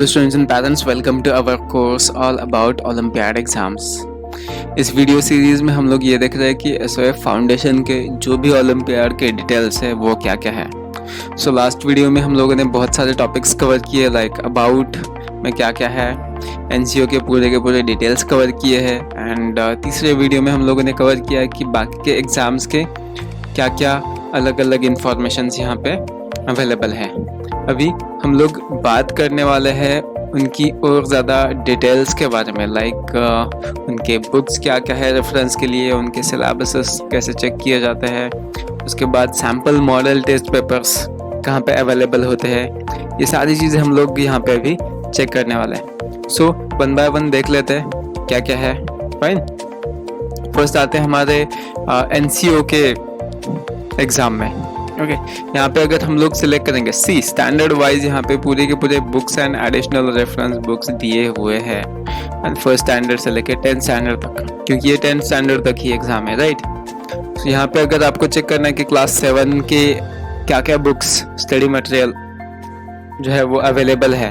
Students and parents, welcome to our course all about Olympiad exams. इस video series में हम लोग ये देख रहे हैं कि एसओएफ फाउंडेशन के जो भी ओलंपियाड के डिटेल्स है वो क्या क्या है. सो लास्ट वीडियो में हम लोगों ने बहुत सारे टॉपिक्स कवर किए, लाइक अबाउट में क्या क्या है, एनसीओ के पूरे डिटेल्स कवर किए हैं. एंड तीसरे वीडियो में हम लोगों ने कवर किया कि बाकी के एग्ज़ाम्स के क्या क्या अलग अलग इंफॉर्मेशंस यहाँ पे अवेलेबल है. अभी हम लोग बात करने वाले हैं उनकी और ज़्यादा डिटेल्स के बारे में, लाइक उनके बुक्स क्या क्या है रेफरेंस के लिए, उनके सिलेबस कैसे चेक किए जाते हैं, उसके बाद सैम्पल मॉडल टेस्ट पेपर्स कहाँ पे अवेलेबल होते हैं. ये सारी चीज़ें हम लोग यहाँ पे अभी चेक करने वाले हैं. सो वन बाय वन देख लेते हैं क्या क्या है. फाइन, फर्स्ट आते हैं हमारे एनसीओ के एग्ज़ाम में. ओके यहाँ पे अगर हम लोग सिलेक्ट करेंगे सी स्टैंडर्ड वाइज, यहाँ पे पूरे के पूरे books and additional reference books दिए हुए हैं. एंड फर्स्ट स्टैंडर्ड से लेकर 10th स्टैंडर्ड तक, क्योंकि ये 10th स्टैंडर्ड तक ही एग्जाम है, राइट. तो यहाँ पे अगर आपको चेक करना है कि क्लास 7 के क्या क्या बुक्स स्टडी मटेरियल जो है वो अवेलेबल है,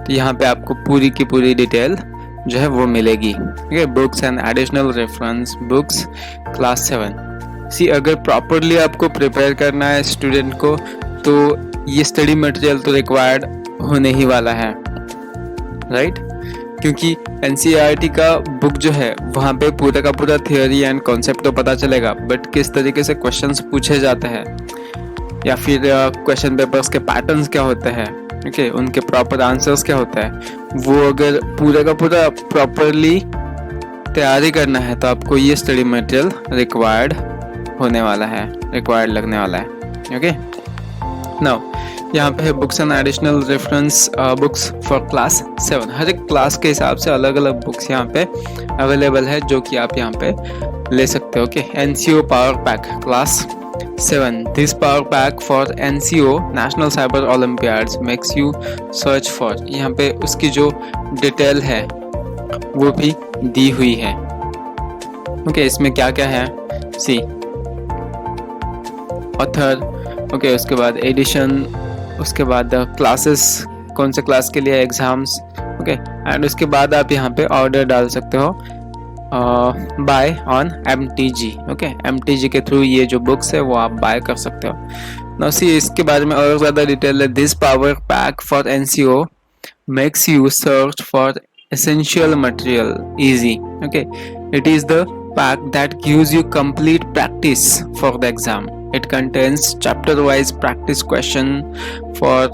तो यहाँ पे आपको पूरी की पूरी डिटेल जो है वो मिलेगी. ठीक है, books and additional reference books class 7. सी अगर प्रॉपरली आपको प्रिपेयर करना है स्टूडेंट को, तो ये स्टडी मटेरियल तो रिक्वायर्ड होने ही वाला है, राइट. क्योंकि एनसीईआरटी का बुक जो है वहाँ पे पूरा का पूरा थियोरी एंड कॉन्सेप्ट तो पता चलेगा, बट किस तरीके से क्वेश्चंस पूछे जाते हैं या फिर क्वेश्चन पेपर्स के पैटर्न्स क्या होते हैं, ओके, उनके प्रॉपर आंसर्स क्या होता है, वो अगर पूरा का पूरा प्रॉपरली तैयारी करना है तो आपको ये स्टडी मटेरियल रिक्वायर्ड होने वाला है, रिक्वायर्ड लगने वाला है. ओके, नाउ यहाँ पे है books and additional reference books for class 7. हर एक क्लास के हिसाब से अलग अलग बुक्स यहाँ पे अवेलेबल है जो कि आप यहाँ पे ले सकते हो. Okay, NCO power pack class 7. This power pack for NCO national cyber Olympiads makes you search for. यहाँ पे उसकी जो डिटेल है वो भी दी हुई है. ओके, इसमें क्या क्या है, सी ऑथर, ओके, उसके बाद एडिशन, उसके बाद क्लासेस, कौन से क्लास के लिए एग्जाम्स, ओके, एंड उसके बाद आप यहाँ पे ऑर्डर डाल सकते हो buy on MTG. Okay, MTG के थ्रू ये जो बुक्स है वो आप बाय कर सकते हो. नाउ सी इसके बारे में और ज़्यादा डिटेल है. This power pack for NCO makes you search for essential material easy. Okay, it is the pack that gives you complete practice for the exam. It contains chapter wise practice question for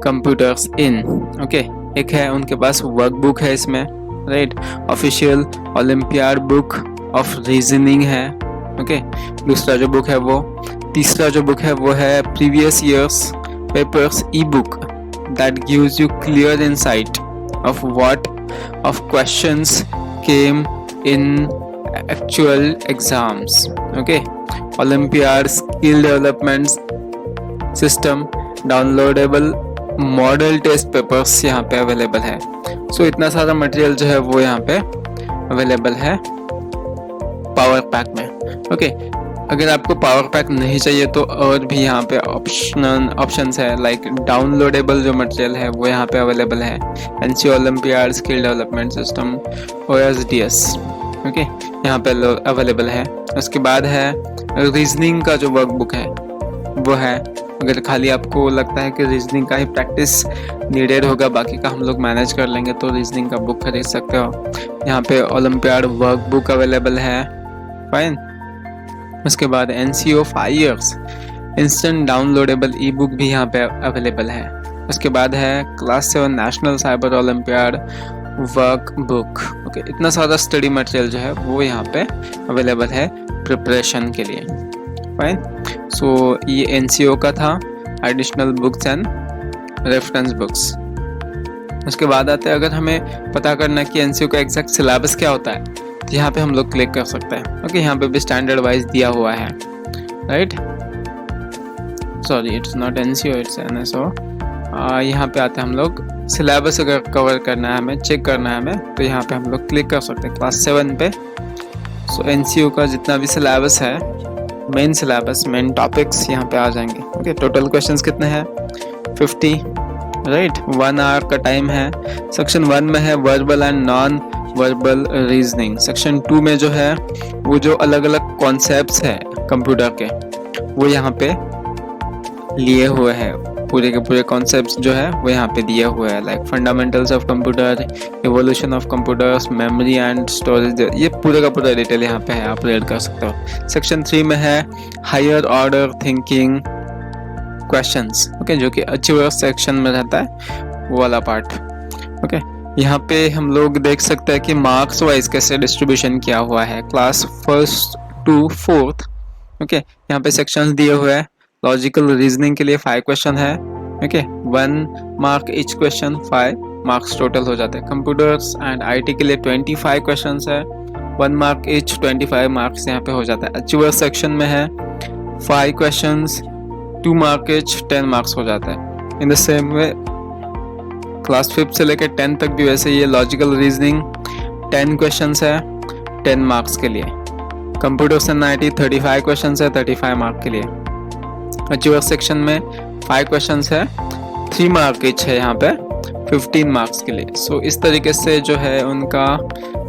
computers in. Okay, एक है उनके पास workbook है इसमें, right. Official olympiad book of reasoning है. Okay, दूसरा जो book है वो, तीसरा जो बुक है वो है previous years papers E book that gives you clear insight of what of questions came in actual exams. Okay, Olympiad skill development system downloadable model test papers यहाँ पे अवेलेबल है. सो इतना सारा मटेरियल जो है वो यहाँ पे अवेलेबल है पावर पैक में. ओके, अगर आपको पावर पैक नहीं चाहिए तो और भी यहाँ पे ऑप्शंस है, लाइक डाउनलोडेबल जो मटेरियल है वो यहाँ पे अवेलेबल है. NCO olympiad skill development system OSDS, okay, यहाँ पे अवेलेबल है. उसके बाद है रीजनिंग का जो वर्कबुक है वो है. अगर खाली आपको लगता है कि रीजनिंग का ही प्रैक्टिस नीडेड होगा, बाकी का हम लोग मैनेज कर लेंगे, तो रीजनिंग का बुक खरीद सकते हो. यहाँ पे ओलंपियाड वर्कबुक अवेलेबल है. फाइन, उसके बाद एनसीओ 5 years इंस्टेंट डाउनलोडेबल ई बुक भी यहाँ पे अवेलेबल है. उसके बाद है class 7 national cyber olympiad work book. Okay, इतना सारा स्टडी मटेरियल जो है वो यहाँ पे अवेलेबल है प्रिपरेशन के लिए. फाइन, सो ये एनसीओ का था, additional books and reference books. उसके बाद आते हैं, अगर हमें पता करना कि एनसीओ का एग्जैक्ट सिलेबस क्या होता है, तो यहाँ पे हम लोग क्लिक कर सकते हैं. ओके, यहाँ पे भी स्टैंडर्ड वाइज दिया हुआ है, right. Sorry, it's not NCO, it's NSO. यहाँ पे आते हैं हम लोग, सिलेबस अगर कवर करना है हमें, चेक करना है हमें, तो यहाँ पे हम लोग क्लिक कर सकते हैं क्लास 7 पे. सो एनसीओ का जितना भी सिलेबस है, मेन सिलेबस, मेन टॉपिक्स यहाँ पे आ जाएंगे. ओके, टोटल क्वेश्चंस कितने हैं, 50, राइट, 1 आवर का टाइम है। सेक्शन 1 में है verbal and non verbal reasoning. Section 2 में जो है वो जो अलग अलग कॉन्सेप्ट्स है कंप्यूटर के वो यहाँ पे लिए हुए हैं, पूरे के पूरे कॉन्सेप्ट्स जो है वो यहाँ पे दिए हुए हैं, like fundamentals of computer, evolution of computers, memory and storage, ये पूरे का पूरा डिटेल यहाँ पे है, आप रीड कर सकते हो। सेक्शन 3 में है higher order thinking questions, okay, जो कि अचीवर सेक्शन में रहता है वो वाला पार्ट। ओके, यहाँ पे हम लोग देख सकते हैं कि मार्क्स वाइज कैसे डिस्ट्रीब्यूशन किया हुआ है, class 1st to 4th। Okay, यहाँ पे सेक्शंस दिए हुए हैं। लॉजिकल रीजनिंग के लिए 5 क्वेश्चन है, okay, 1 mark each question, 5 marks total हो जाते हैं। कंप्यूटर्स एंड आईटी के लिए 25 क्वेश्चंस है, 1 मार्क ईच, 25 मार्क्स यहाँ पे हो जाता है। अचीवर सेक्शन में है 5 क्वेश्चंस, 2 मार्क ईच, 10 मार्क्स हो जाता है। In the same way class 5 से लेकर 10 तक भी वैसे ये लॉजिकल रीजनिंग 10 क्वेश्चंस है, 10 मार्क्स के लिए। कंप्यूटर्स एंड आईटी 35 क्वेश्चंस है, 35 मार्क के लिए। अचीवर सेक्शन में 5 क्वेश्चंस है, 3 मार्क ईच है यहाँ पे, 15 मार्क्स के लिए। सो इस तरीके से जो है उनका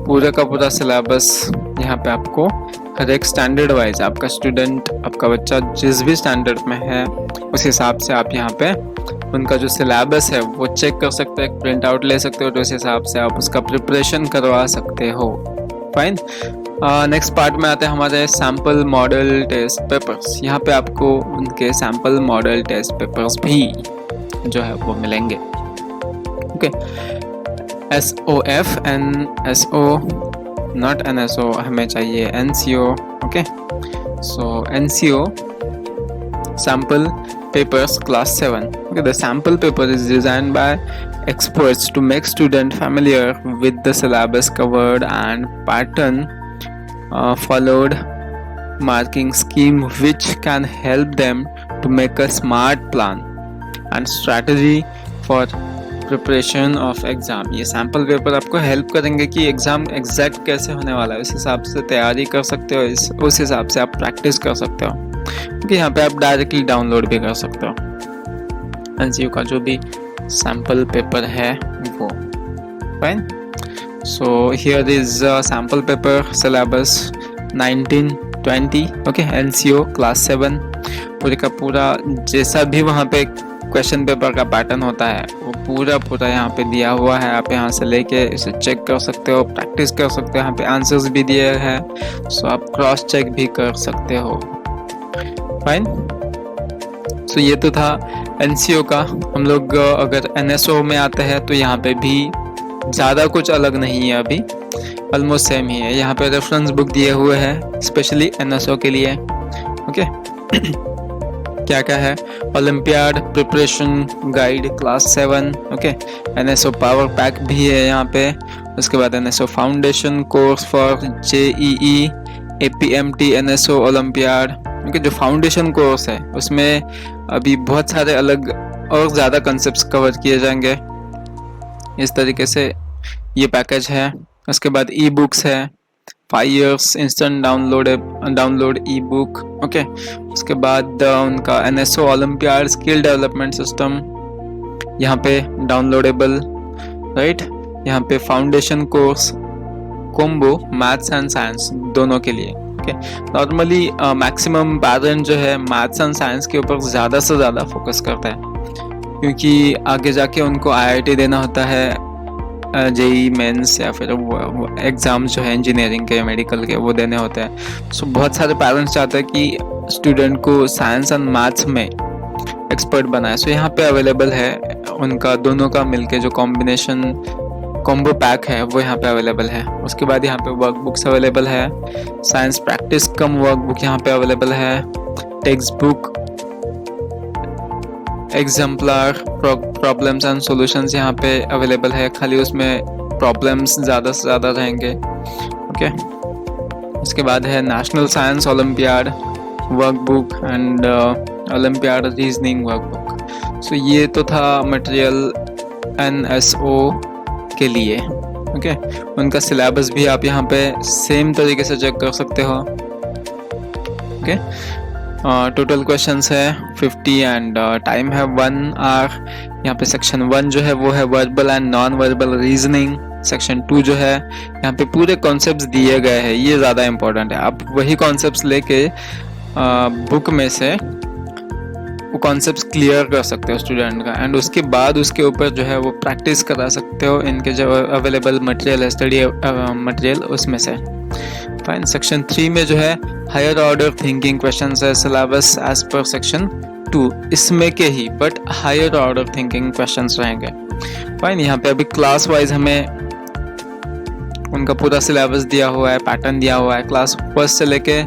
पूरा का पूरा सिलेबस यहाँ पे आपको हर एक स्टैंडर्ड वाइज, आपका स्टूडेंट, आपका बच्चा जिस भी स्टैंडर्ड में है उस हिसाब से आप यहाँ पे उनका जो सिलेबस है वो चेक कर सकते हैं, प्रिंट आउट ले सकते हो, तो उस हिसाब से आप उसका प्रिपरेशन करवा सकते हो। फाइन। नेक्स्ट पार्ट में आते हैं हमारे सैम्पल मॉडल टेस्ट पेपर्स। यहाँ पे आपको उनके सैम्पल मॉडल टेस्ट पेपर्स भी जो है वो मिलेंगे। Okay, SOF NSO, not NSO, हमें चाहिए NCO। Okay, so NCO sample papers class 7. Okay, the sample paper is designed by experts to make student familiar with the syllabus covered and pattern followed marking scheme, which can help them to make a smart plan and strategy for preparation of exam. ये sample paper आपको help करेंगे कि exam exact कैसे होने वाला है, उस हिसाब से तैयारी कर सकते हो, उस हिसाब से आप प्रैक्टिस कर सकते हो, क्योंकि यहाँ पे आप डायरेक्टली डाउनलोड भी कर सकते हो एनसीयू का जो भी सैम्पल पेपर है वो। Fine. So here is sample paper syllabus 1920। Okay, NCU class 7 पूरे का पूरा जैसा भी वहाँ पे क्वेश्चन पेपर का पैटर्न होता है वो पूरा यहाँ पे दिया हुआ है। आप यहाँ से लेके इसे चेक कर सकते हो, प्रैक्टिस कर सकते हो। यहाँ पे आंसर्स भी दिए हैं, सो आप क्रॉस चेक भी कर सकते हो। फाइन। सो ये तो था एनसीओ का। हम लोग अगर एनएसओ में आते हैं तो यहाँ पे भी ज़्यादा कुछ अलग नहीं है, अभी ऑलमोस्ट सेम ही है। यहाँ पे रेफरेंस बुक दिए हुए हैं स्पेशली एनएसओ के लिए। ओके, क्या क्या है? Olympiad preparation guide class 7। Okay, NSO power pack भी है यहाँ पे। उसके बाद NSO foundation course for JEE APMT NSO olympiad. Okay, जो फाउंडेशन कोर्स है उसमें अभी बहुत सारे अलग और ज़्यादा कंसेप्ट्स कवर किए जाएंगे। इस तरीके से ये पैकेज है। उसके बाद ई बुक्स है, 5 years इंस्टेंट डाउनलोड ई बुक। ओके, उसके बाद उनका NSO olympiad skill development system यहाँ पे डाउनलोडेबल, राइट। यहाँ पे foundation course combo maths and science दोनों के लिए। ओके, नॉर्मली मैक्सिमम पैरेंट जो है मैथ्स एंड साइंस के ऊपर ज़्यादा से ज़्यादा फोकस करता है, क्योंकि आगे जाके उनको आईआईटी देना होता है, जेई मेंस या फिर वो एग्ज़ाम जो है इंजीनियरिंग के, मेडिकल के, वो देने होते हैं। सो बहुत सारे पेरेंट्स चाहते हैं कि स्टूडेंट को साइंस एंड मैथ्स में एक्सपर्ट बनाए। सो यहाँ पे अवेलेबल है उनका दोनों का मिलके जो कॉम्बिनेशन कॉम्बो पैक है वो यहाँ पे अवेलेबल है। उसके बाद यहाँ पे वर्क बुक्स अवेलेबल है, साइंस प्रैक्टिस कम वर्क बुक यहाँ पे अवेलेबल है, text book, exemplar, problems and solutions यहाँ पे अवेलेबल है। खाली उसमें प्रॉब्लम्स ज़्यादा से ज़्यादा रहेंगे। ओके, उसके बाद है national science olympiad workbook and olympiad reasoning workbook. So ये तो था मटेरियल एनएसओ के लिए। ओके, उनका सिलेबस भी आप यहाँ पे सेम तरीके से चेक कर सकते हो। ओके, टोटल क्वेश्चंस है 50 एंड टाइम है 1 आवर। यहाँ पे सेक्शन 1 जो है वो है verbal and non verbal reasoning. Section 2 जो है यहाँ पे पूरे कॉन्सेप्ट्स दिए गए हैं, ये ज़्यादा इंपॉर्टेंट है। आप वही कॉन्सेप्ट्स लेके बुक में से वो कॉन्सेप्ट्स क्लियर कर सकते हो स्टूडेंट का, एंड उसके बाद उसके ऊपर जो है वो प्रैक्टिस करा सकते हो इनके जो अवेलेबल मटेरियल है, स्टडी मटेरियल उसमें से। फाइन। सेक्शन 3 में जो है हायर ऑर्डर थिंकिंग क्वेश्चंस है, सिलेबस एज पर सेक्शन 2 इसमें के ही, but higher order thinking questions रहेंगे। फाइन। यहाँ पे अभी क्लास वाइज हमें उनका पूरा सिलेबस दिया हुआ है, पैटर्न दिया हुआ है क्लास 1 से लेके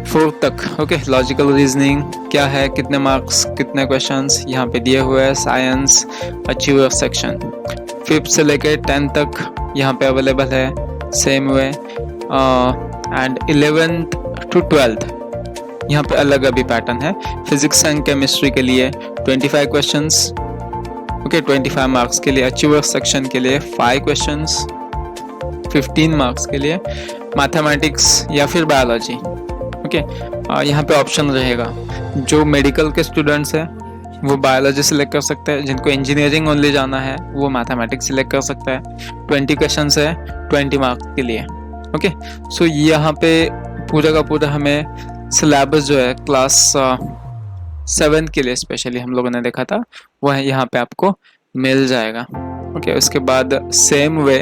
4 तक। ओके, लॉजिकल रीजनिंग क्या है, कितने मार्क्स, कितने क्वेश्चंस यहाँ पे दिए हुए हैं। साइंस अचीवर सेक्शन 5th से लेके 10th तक यहाँ पे अवेलेबल है, same way. And 11th to 12th यहाँ पे अलग अभी पैटर्न है। फिजिक्स एंड केमिस्ट्री के लिए 25 क्वेश्चंस, ओके 25 मार्क्स के लिए। अचीवर सेक्शन के लिए 5 क्वेश्चंस 15 मार्क्स के लिए। मैथमेटिक्स या फिर बायोलॉजी, ओके यहाँ पे ऑप्शन रहेगा। जो मेडिकल के स्टूडेंट्स हैं वो बायोलॉजी सिलेक्ट कर सकते हैं, जिनको इंजीनियरिंग ओनली जाना है वो मैथमेटिक्स सिलेक्ट कर सकता है। 20 क्वेश्चंस है 20 मार्क्स के लिए। ओके, सो यहाँ पे पूरा का पूरा हमें सिलेबस जो है क्लास 7 के लिए स्पेशली हम लोगों ने देखा था वो है यहाँ पे आपको मिल जाएगा। ओके, उसके बाद सेम वे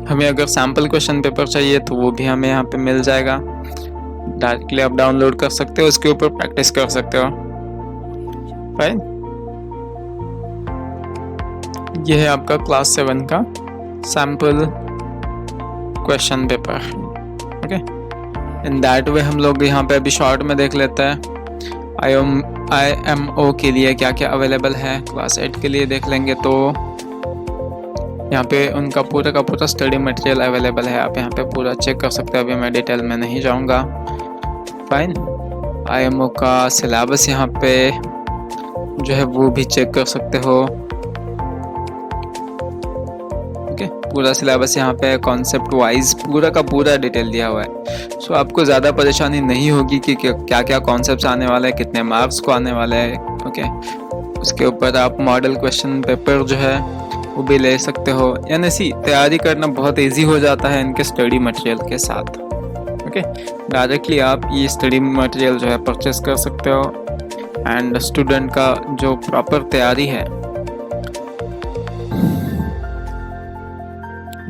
हमें अगर सैम्पल क्वेश्चन पेपर चाहिए तो वो भी हमें यहाँ पे मिल जाएगा, डायरेक्टली आप डाउनलोड कर सकते हो, उसके ऊपर प्रैक्टिस कर सकते हो। फाइन। ये है आपका क्लास 7 का sample question paper. Okay, in that way हम लोग यहाँ पे अभी शॉर्ट में देख लेते हैं। IMO के लिए क्या क्या अवेलेबल है, क्लास 8 के लिए देख लेंगे तो यहाँ पे उनका पूरा का पूरा स्टडी मटेरियल अवेलेबल है, आप यहाँ पे पूरा चेक कर सकते हो। अभी मैं डिटेल में नहीं जाऊँगा। फाइन। IMO का सिलेबस यहाँ पे जो है वो भी चेक कर सकते हो। ओके, पूरा सिलेबस यहाँ पे कॉन्सेप्ट वाइज पूरा का पूरा डिटेल दिया हुआ है। सो आपको ज़्यादा परेशानी नहीं होगी कि क्या क्या कॉन्सेप्ट्स आने वाले हैं, कितने मार्क्स को आने वाले हैं। ओके, उसके ऊपर आप मॉडल क्वेश्चन पेपर जो है वो भी ले सकते हो, यानी सी तैयारी करना बहुत इजी हो जाता है इनके स्टडी मटेरियल के साथ। ओके, डायरेक्टली आप ये स्टडी मटेरियल जो है परचेस कर सकते हो, एंड स्टूडेंट का जो प्रॉपर तैयारी है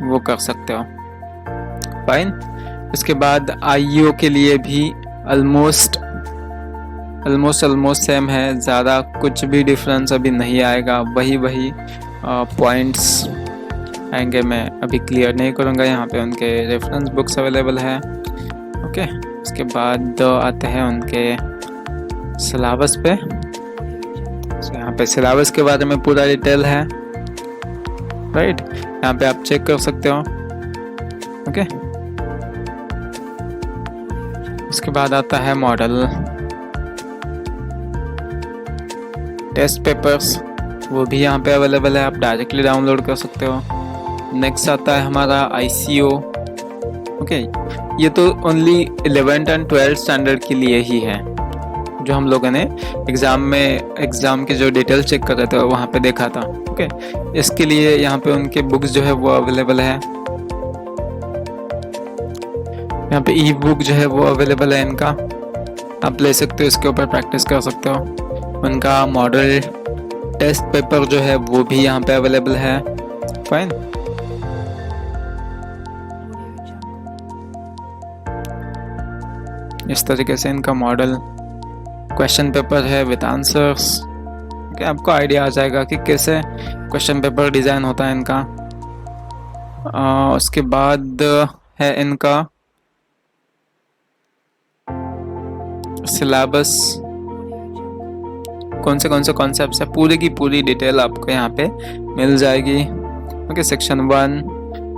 वो कर सकते हो। फाइन। इसके बाद IEO के लिए भी ऑलमोस्ट सेम है, ज़्यादा कुछ भी डिफरेंस अभी नहीं आएगा, वही पॉइंट्स आएंगे। मैं अभी क्लियर नहीं करूँगा, यहाँ पे उनके रेफरेंस बुक्स अवेलेबल है। ओके, इसके बाद आते हैं उनके सिलेबस पे। यहाँ पे सिलेबस के बारे में पूरा डिटेल है, राइट, यहाँ पे आप चेक कर सकते हो। ओके, उसके बाद आता है मॉडल टेस्ट पेपर्स, वो भी यहाँ पे अवेलेबल है, आप डायरेक्टली डाउनलोड कर सकते हो। नेक्स्ट आता है हमारा ICO। ओके, ये तो only 11th and 12th standard के लिए ही है, जो हम लोगों ने एग्ज़ाम के जो डिटेल चेक कर रहे थे वहाँ पे देखा था। ओके, इसके लिए यहाँ पे उनके बुक्स जो है वो अवेलेबल है। यहाँ पे ई बुक जो है वो अवेलेबल है इनका, आप ले सकते हो, इसके ऊपर प्रैक्टिस कर सकते हो। उनका मॉडल टेस्ट पेपर जो है वो भी यहाँ पे अवेलेबल है। फाइन। इस तरीके से इनका मॉडल क्वेश्चन पेपर है विद आंसर्स। क्या आपको आइडिया आ जाएगा कि कैसे क्वेश्चन पेपर डिज़ाइन होता है इनका। उसके बाद है इनका सिलेबस, कौन से कॉन्सेप्ट्स है, पूरी की पूरी डिटेल आपको यहाँ पे मिल जाएगी। ओके, सेक्शन 1,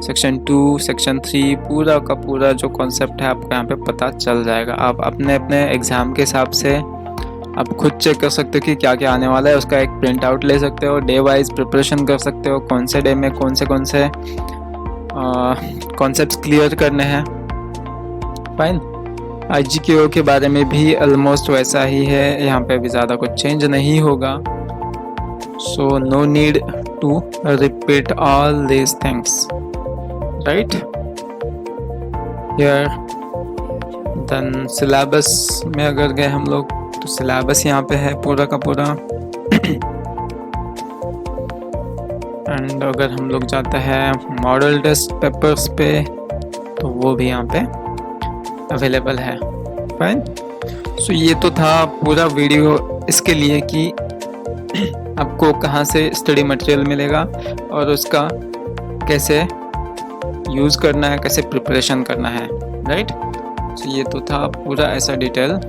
सेक्शन 2, सेक्शन 3, पूरा का पूरा जो कॉन्सेप्ट है आपको यहाँ पे पता चल जाएगा। आप अपने एग्ज़ाम के हिसाब से आप खुद चेक कर सकते हो कि क्या क्या आने वाला है, उसका एक प्रिंट आउट ले सकते हो, डे वाइज प्रिपरेशन कर सकते हो, कौन से डे में कौन से कॉन्सेप्ट्स क्लियर करने हैं। फाइन। IGKO के बारे में भी ऑलमोस्ट वैसा ही है, यहाँ पे भी ज़्यादा कुछ चेंज नहीं होगा। So no need to repeat all these things, right. Here then syllabus में अगर गए हम लोग तो सिलेबस यहाँ पे है पूरा का पूरा। एंड अगर हम लोग जाते हैं मॉडल टेस्ट पेपर्स पे तो वो भी यहाँ पे अवेलेबल है। फाइन। सो ये तो था पूरा वीडियो इसके लिए कि आपको कहाँ से स्टडी मटेरियल मिलेगा और उसका कैसे यूज़ करना है, कैसे प्रिपरेशन करना है, राइट। सो ये तो था पूरा ऐसा डिटेल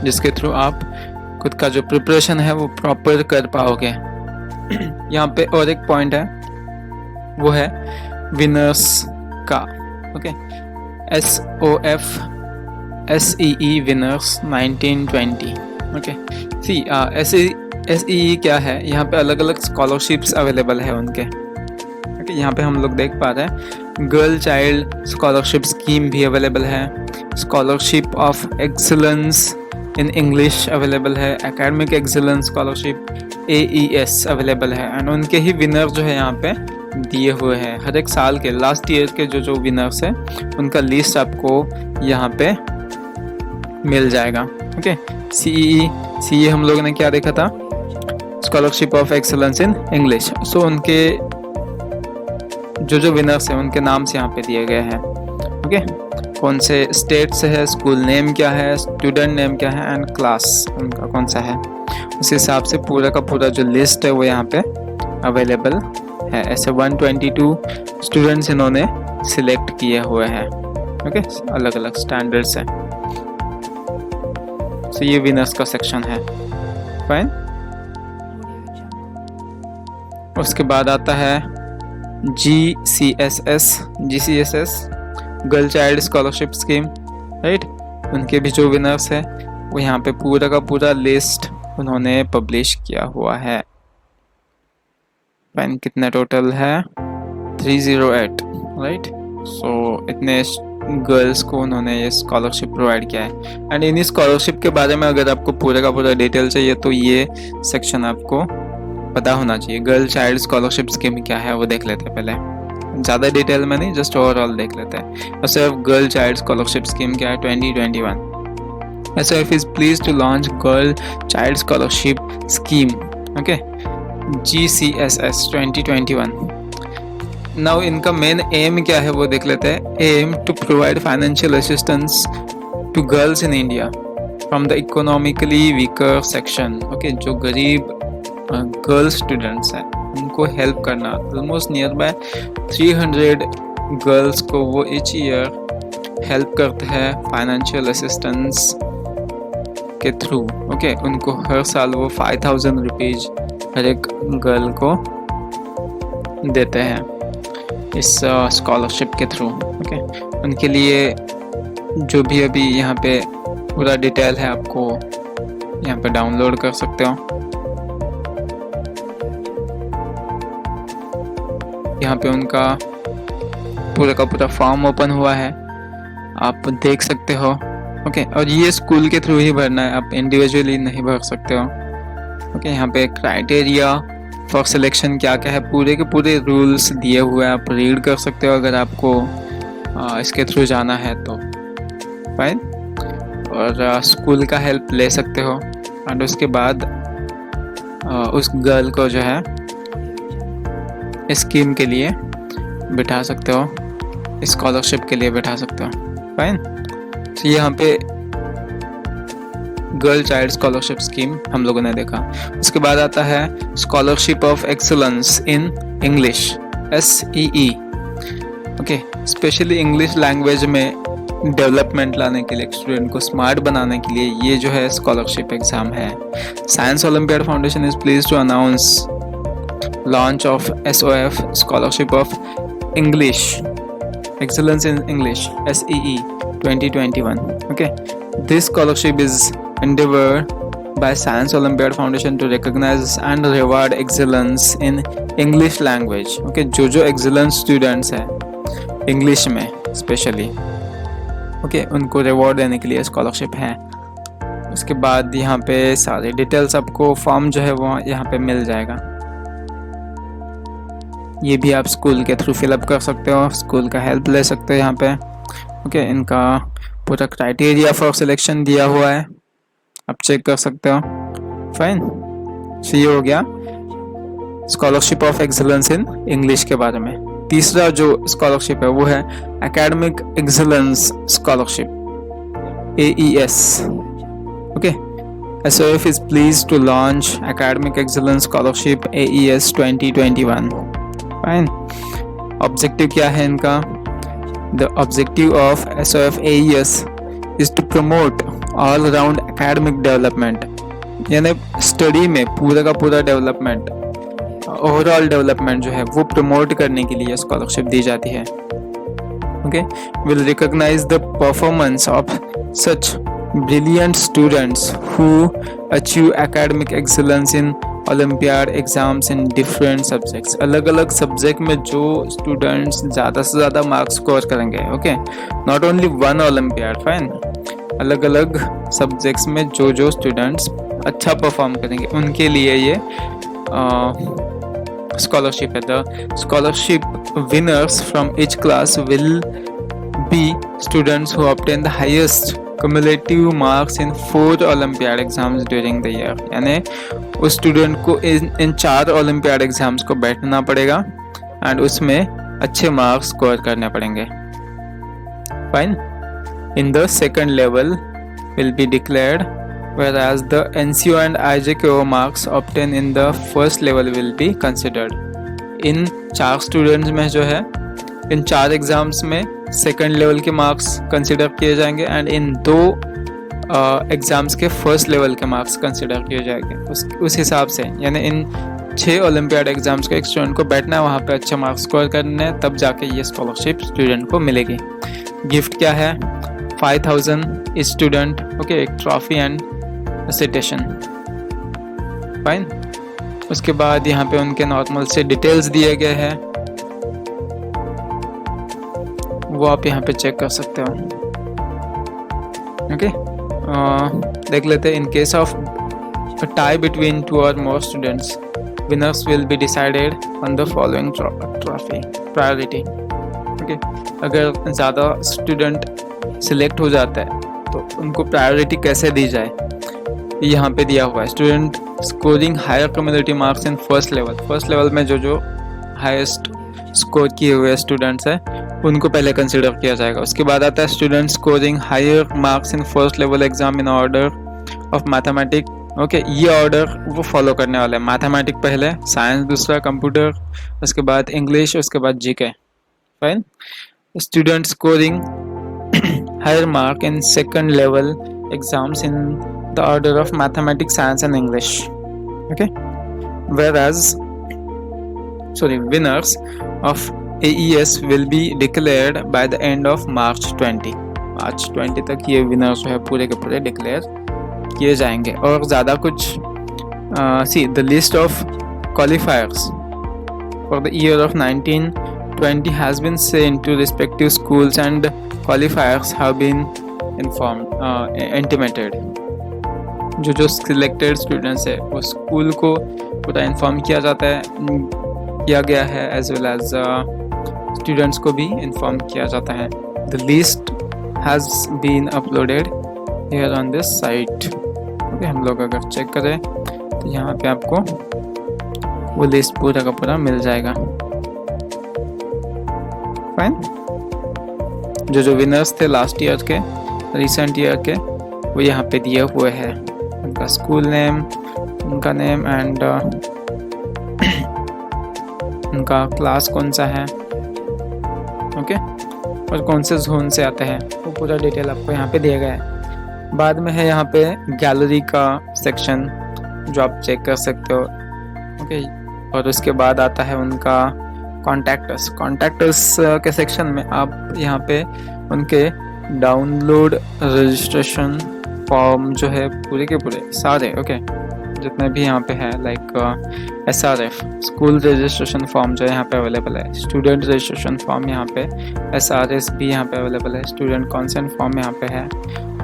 जिसके थ्रू आप खुद का जो प्रिपरेशन है वो प्रॉपर कर पाओगे। यहाँ पे और एक पॉइंट है, वो है विनर्स का। Okay, SOF SEE winners 1920। Okay, see SEE क्या है, यहाँ पे अलग अलग स्कॉलरशिप्स अवेलेबल है उनके। ओके, यहाँ पे हम लोग देख पा रहे हैं गर्ल चाइल्ड स्कॉलरशिप स्कीम भी अवेलेबल है, scholarship of excellence in English available है, academic excellence scholarship AES available है। एंड उनके ही विनर जो है यहाँ पे दिए हुए हैं, हर एक साल के लास्ट ईयर के जो विनर्स है उनका लिस्ट आपको यहाँ पे मिल जाएगा। ओके, CEE हम लोगों ने क्या देखा था, scholarship of excellence in English. So उनके जो विनर्स हैं उनके नाम से यहाँ पे दिए गए हैं। ओके, कौन से स्टेट से है, स्कूल नेम क्या है, स्टूडेंट नेम क्या है एंड क्लास उनका कौन सा है, उस हिसाब से पूरा का पूरा जो लिस्ट है वो यहाँ पे अवेलेबल है। ऐसे 122 स्टूडेंट्स इन्होंने सिलेक्ट किए हुए हैं। ओके, अलग अलग स्टैंडर्ड्स है। तो ये विनर्स का सेक्शन है। फाइन। उसके बाद आता है GCSS girl child scholarship scheme, right. उनके भी जो विनर्स है वो यहाँ पे पूरा का पूरा लिस्ट उन्होंने पब्लिश किया हुआ है। फाइन, कितने टोटल है 308, राइट। सो इतने गर्ल्स को उन्होंने ये स्कॉलरशिप प्रोवाइड किया है। एंड इन्हीं स्कॉलरशिप के बारे में अगर आपको पूरा का पूरा डिटेल चाहिए तो ये सेक्शन आपको पता होना चाहिए। गर्ल चाइल्ड स्कॉलरशिप स्कीम क्या है वो देख लेते हैं पहले, ज़्यादा डिटेल में नहीं, जस्ट ओवरऑल देख लेते हैं। और सिर्फ गर्ल चाइल्ड स्कॉलरशिप स्कीम क्या है 2021। SOF is pleased to launch girl child scholarship scheme, okay, GCSS 2021। Now इनका मेन एम क्या है वो देख लेते हैं। Aim to provide financial assistance to girls in India from the economically weaker section. Okay, जो गरीब गर्ल स्टूडेंट्स हैं उनको हेल्प करना। ऑलमोस्ट नियर बाय 300 गर्ल्स को वो ईच ईयर हेल्प करते हैं फाइनेंशियल असिस्टेंस के थ्रू। ओके, उनको हर साल वो 5000 रुपीज़ हर एक गर्ल को देते हैं इस स्कॉलरशिप के थ्रू। ओके, उनके लिए जो भी अभी यहाँ पे पूरा डिटेल है आपको यहाँ पे डाउनलोड कर सकते हो। यहाँ पे उनका पूरा का पूरा फॉर्म ओपन हुआ है, आप देख सकते हो। ओके, और ये स्कूल के थ्रू ही भरना है, आप इंडिविजुअली नहीं भर सकते हो। ओके, यहाँ पे क्राइटेरिया फॉर सिलेक्शन क्या क्या है, पूरे के पूरे रूल्स दिए हुए हैं, आप रीड कर सकते हो अगर आपको इसके थ्रू जाना है तो। फाइन। और स्कूल का हेल्प ले सकते हो। एंड उसके बाद उस गर्ल को जो है स्कीम के लिए बिठा सकते हो, स्कॉलरशिप के लिए बिठा सकते हो। फाइन। तो यहाँ पे गर्ल चाइल्ड स्कॉलरशिप स्कीम हम लोगों ने देखा। उसके बाद आता है scholarship of excellence in English SEE। Okay, specially English language में डेवलपमेंट लाने के लिए, स्टूडेंट को स्मार्ट बनाने के लिए ये जो है स्कॉलरशिप एग्जाम है। Science olympiad foundation is pleased to announce launch of SOF scholarship of English excellence in English SEE 2021. Okay, this scholarship is endeavored by Science Olympiad Foundation to recognize and reward excellence in English language. Okay, जो excellent students है English में specially okay, उनको reward देने के लिए scholarship है। उसके बाद यहाँ पे सारे डिटेल्स आपको फॉर्म जो है वो यहाँ पे मिल जाएगा। ये भी आप स्कूल के थ्रू फिलअप कर सकते हो, स्कूल का हेल्प ले सकते हो यहाँ पे। ओके, इनका पूरा क्राइटेरिया फॉर सिलेक्शन दिया हुआ है, आप चेक कर सकते हो। फाइन, सो ये हो गया scholarship of excellence in English के बारे में। तीसरा जो स्कॉलरशिप है वो है academic excellence scholarship, AES। Okay, SOF is pleased to launch Academic Excellence Scholarship AES 2021। Fine, objective क्या है इनका? The objective of SOF AES is to promote all around academic development, यानी स्टडी में पूरा का पूरा डेवलपमेंट, ओवरऑल डेवलपमेंट जो है वो प्रमोट करने के लिए स्कॉलरशिप दी जाती है। Okay, will recognise the performance of such brilliant students who achieve academic excellence in olympiad exams in different subjects. अलग अलग सब्जेक्ट में जो स्टूडेंट्स ज़्यादा से ज़्यादा मार्क्स स्कोर करेंगे, okay, not only one olympiad, fine, अलग अलग सब्जेक्ट्स में जो जो स्टूडेंट्स अच्छा परफॉर्म करेंगे उनके लिए ये स्कॉलरशिप है। The scholarship winners from each class will be students who obtain the highest cumulative marks in 4 Olympiad exams during the year, यानी उस स्टूडेंट को इन 4 ओलंपियाड एग्जाम्स को बैठना पड़ेगा एंड उसमें अच्छे मार्क्स स्कोर करने पड़ेंगे। Fine, in the second level will be declared whereas the NCO and IJKO marks obtained in the first level will be considered। In 4 students में जो है इन 4 एग्जाम्स में सेकंड लेवल के मार्क्स कंसिडर किए जाएंगे and in 2 exams के first level के marks consider किए जाएंगे उस हिसाब से। यानी इन 6 ओलंपियाड एग्जाम्स के एक स्टूडेंट को बैठना है, वहाँ पे अच्छे मार्क्स स्कोर करने हैं, तब जाके ये स्कॉलरशिप स्टूडेंट को मिलेगी। गिफ्ट क्या है? 5000 स्टूडेंट, ओके, एक ट्रॉफी एंड सिटेशन। फाइन, उसके बाद यहाँ पे उनके नॉर्मल से डिटेल्स दिए गए हैं, वो आप यहाँ पे चेक कर सकते हो। ओके, देख लेते हैं। In case of tie between 2 और more students, winners will be decided on the following trophy priority. Okay, अगर ज़्यादा स्टूडेंट सिलेक्ट हो जाता है तो उनको प्रायोरिटी कैसे दी जाए, यहाँ पे दिया हुआ है। Student scoring higher community marks in first level में जो हाईएस्ट स्कोर किए हुए स्टूडेंट्स हैं उनको पहले कंसिडर किया जाएगा। उसके बाद आता है student scoring higher marks in first level exam in order of mathematics. Okay, ये ऑर्डर वो फॉलो करने वाला है, मैथमेटिक पहले, साइंस दूसरा, कंप्यूटर, उसके बाद इंग्लिश, उसके बाद GK. Fine, student scoring higher mark in second level exams in the order of mathematics, science and English. Okay, winners of AES will be declared by the end of March 20। March 20 तक ये winners जो है पूरे के पूरे declare किए जाएंगे। और ज़्यादा कुछ see the list of qualifiers for the year of 1920 has been sent to respective schools and qualifiers have been intimated. जो सिलेक्टेड स्टूडेंट्स है वो स्कूल को पूरा इन्फॉर्म किया गया है, एज वेल एज स्टूडेंट्स को भी इन्फॉर्म किया जाता है। The list has been uploaded here on this site. Okay, हम लोग अगर चेक करें तो यहाँ पे आपको वो लिस्ट पूरा का पूरा मिल जाएगा। फाइन, जो विनर्स थे लास्ट ईयर के, रिसेंट ईयर के, वो यहाँ पे दिए हुए हैं, उनका स्कूल नेम, उनका नेम एंड उनका क्लास कौन सा है, ओके, और कौन से जोन से आते हैं, वो पूरा डिटेल आपको यहाँ पे दिया गया है। बाद में है यहाँ पे गैलरी का सेक्शन जो आप चेक कर सकते हो, ओके, और उसके बाद आता है उनका कॉन्टैक्टर्स के सेक्शन में आप यहाँ पे उनके डाउनलोड रजिस्ट्रेशन फॉर्म जो है पूरे के पूरे सारे, ओके, जितने भी यहाँ पे है like SRF school registration form जो है यहाँ पे अवेलेबल है, स्टूडेंट रजिस्ट्रेशन फॉर्म यहाँ पे, SRS भी यहाँ पे अवेलेबल है, स्टूडेंट कॉन्सेंट फॉर्म यहाँ पे है,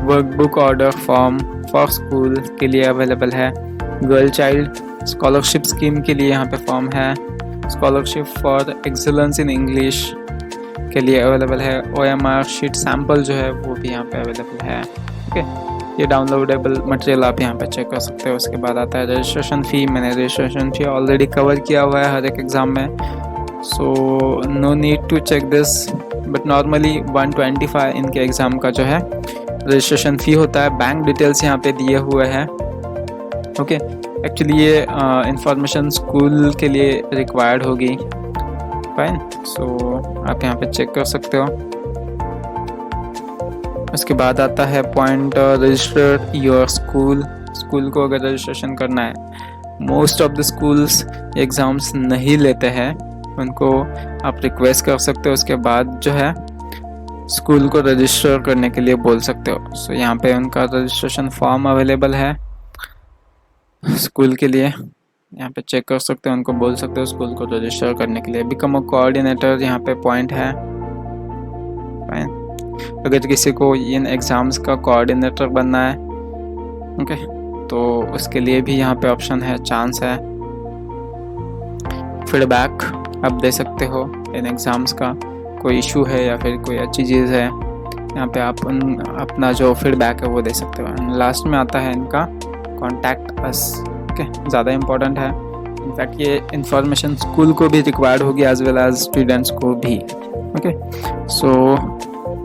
workbook order form for school के लिए अवेलेबल है, गर्ल चाइल्ड स्कॉलरशिप स्कीम के लिए यहाँ पे फॉर्म है, scholarship for excellence in English के लिए अवेलेबल है, OMR शीट सैम्पल जो है वो भी यहाँ पे अवेलेबल है। ओके, ये डाउनलोडेबल मटेरियल आप यहाँ पे चेक कर सकते हो। उसके बाद आता है रजिस्ट्रेशन फ़ी। मैंने रजिस्ट्रेशन फ़ी ऑलरेडी कवर किया हुआ है हर एक एग्ज़ाम में, so no need to check this, but normally 125 इनके एग्ज़ाम का जो है रजिस्ट्रेशन फ़ी होता है। बैंक डिटेल्स यहाँ पे दिए हुए हैं। ओके, एक्चुअली ये इंफॉर्मेशन स्कूल के लिए रिक्वायर्ड होगी, फाइन, सो आप यहाँ पे चेक कर सकते हो। उसके बाद आता है point register your school. School को अगर रजिस्ट्रेशन करना है, most of the schools exams नहीं लेते हैं, उनको आप रिक्वेस्ट कर सकते हो। उसके बाद जो है स्कूल को रजिस्टर करने के लिए बोल सकते हो। सो यहाँ पे उनका रजिस्ट्रेशन फॉर्म अवेलेबल है स्कूल के लिए, यहाँ पे चेक कर सकते हो, उनको बोल सकते हो स्कूल को रजिस्टर करने के लिए। बिकम अ कोऑर्डिनेटर यहाँ पे पॉइंट है, फाइन। अगर किसी को इन एग्ज़ाम्स का कोऑर्डिनेटर बनना है, ओके, तो उसके लिए भी यहाँ पे ऑप्शन है, चांस है। फीडबैक आप दे सकते हो इन एग्ज़ाम्स का, कोई इशू है या फिर कोई अच्छी चीज़ है, यहाँ पे आप अपना जो फीडबैक है वो दे सकते हो। लास्ट में आता है इनका कॉन्टैक्ट अस, ओके, ज़्यादा इम्पोर्टेंट है। इनफैक्ट ये इंफॉर्मेशन स्कूल को भी रिक्वायर्ड होगी एज वेल एज स्टूडेंट्स को भी। Okay, so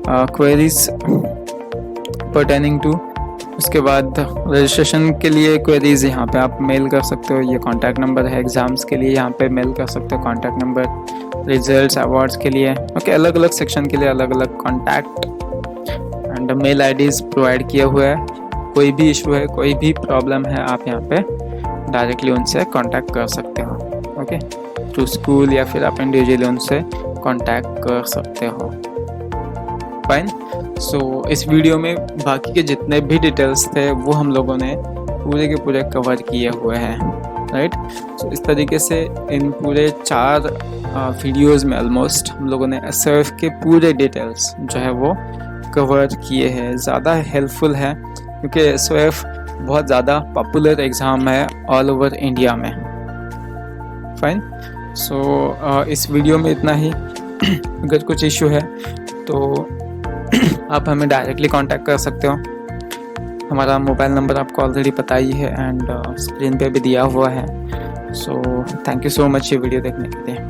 queries pertaining to. उसके बाद रजिस्ट्रेशन के लिए क्वेरीज यहाँ पे आप मेल कर सकते हो, ये कॉन्टैक्ट नंबर है। एग्ज़ाम्स के लिए यहाँ पे मेल कर सकते हो, कॉन्टैक्ट नंबर। रिजल्ट्स अवार्ड्स के लिए, ओके, अलग अलग सेक्शन के लिए अलग अलग contact and mail IDs provide किए हुए हैं। कोई भी इशू है, कोई भी प्रॉब्लम है, आप यहाँ पे डायरेक्टली उनसे कांटेक्ट कर सकते हो, ओके, थ्रू स्कूल, या फिर आप इंडिविजुअली उनसे कांटेक्ट कर सकते हो, फाइन। सो इस वीडियो में बाकी के जितने भी डिटेल्स थे वो हम लोगों ने पूरे के पूरे कवर किए हुए हैं, राइट। सो इस तरीके से इन पूरे 4 वीडियोज़ में ऑलमोस्ट हम लोगों ने SRF के पूरे डिटेल्स जो है वो कवर किए हैं। ज़्यादा हेल्पफुल है क्योंकि SRF बहुत ज़्यादा पॉपुलर एग्ज़ाम है ऑल ओवर इंडिया में, फाइन। सो इस वीडियो में इतना ही। अगर कुछ इशू है तो आप हमें डायरेक्टली कांटेक्ट कर सकते हो। हमारा मोबाइल नंबर आपको ऑलरेडी पता ही है एंड स्क्रीन पे भी दिया हुआ है। So thank you so much ये वीडियो देखने के लिए।